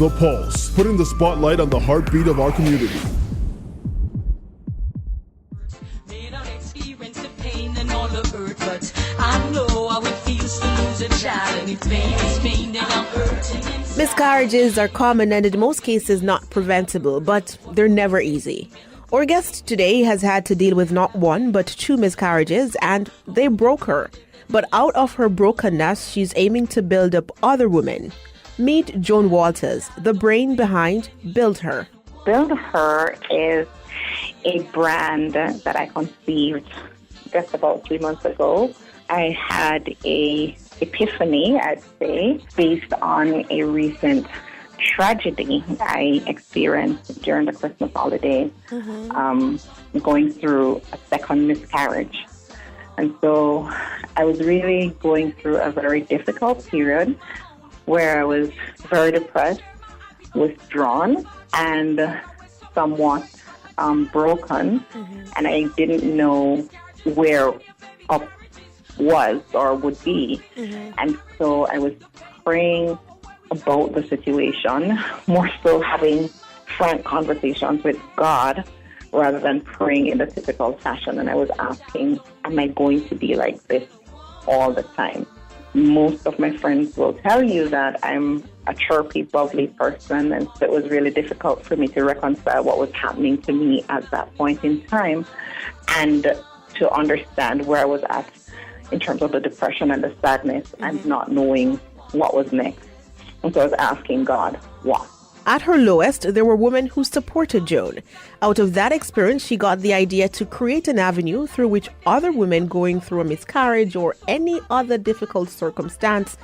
The Pulse, putting the spotlight on the heartbeat of our community. Miscarriages are common and in most cases not preventable, but they're never easy. Our guest today has had to deal with not one but two miscarriages, and they broke her. But out of her brokenness, she's aiming to build up other women. Meet Joan Walters, the brain behind BuildHer. BuildHer is a brand that I conceived just about 3 months ago. I had a epiphany, I'd say, based on a recent tragedy I experienced during the Christmas holidays, going through a second miscarriage. And so I was really going through a very difficult period where I was very depressed, withdrawn, and somewhat broken. And I didn't know where up was or would be. And so I was praying about the situation, more so having frank conversations with God rather than praying in the typical fashion. And I was asking, am I going to be like this all the time? Most of my friends will tell you that I'm a chirpy, bubbly person, and so it was really difficult for me to reconcile what was happening to me at that point in time and to understand where I was at in terms of the depression and the sadness and not knowing what was next. And so I was asking God, what? At her lowest, there were women who supported Joan. Out of that experience, she got the idea to create an avenue through which other women going through a miscarriage or any other difficult circumstance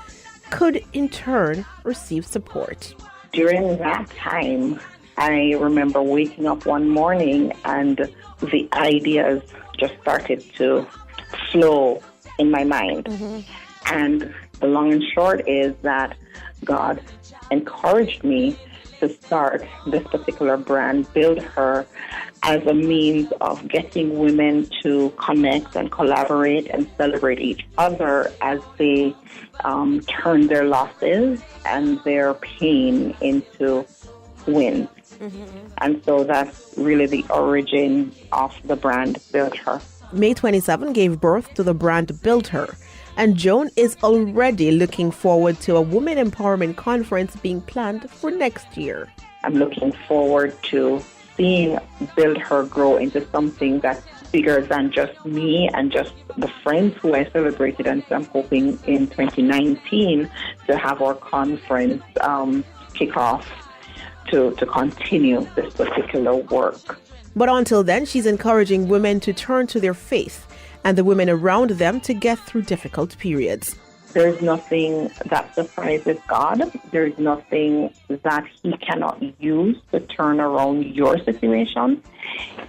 could in turn receive support. During that time, I remember waking up one morning and the ideas just started to flow in my mind. And the long and short is that God encouraged me to start this particular brand, BuildHer, as a means of getting women to connect and collaborate and celebrate each other as they turn their losses and their pain into wins. And so that's really the origin of the brand BuildHer. May 27 gave birth to the brand BuildHer. And Joan is already looking forward to a Women Empowerment Conference being planned for next year. I'm looking forward to seeing BuildHer grow into something that's bigger than just me and just the friends who I celebrated. And so I'm hoping in 2019 to have our conference kick off to continue this particular work. But until then, she's encouraging women to turn to their faith and the women around them to get through difficult periods. There's nothing that surprises God. There's nothing that He cannot use to turn around your situation.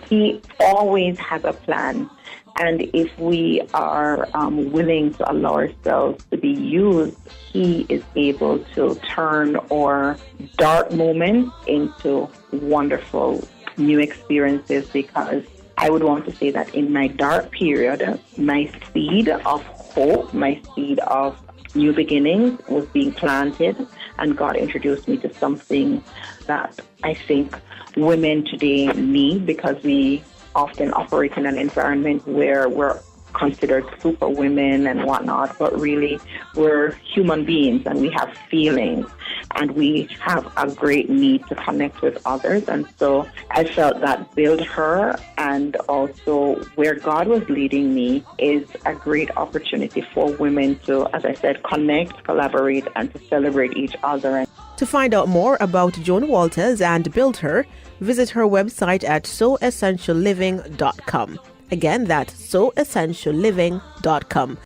He always has a plan. And if we are willing to allow ourselves to be used, He is able to turn our dark moments into wonderful new experiences, because I would want to say that in my dark period, my seed of hope, my seed of new beginnings was being planted, and God introduced me to something that I think women today need, because we often operate in an environment where we're considered super women and whatnot, but really we're human beings and we have feelings and we have a great need to connect with others. And so I felt that BuildHer and also where God was leading me is a great opportunity for women to, as I said, connect, collaborate, and to celebrate each other. To find out more about Joan Walters and BuildHer, visit her website at soessentialliving.com. Again, that's soessentialliving.com.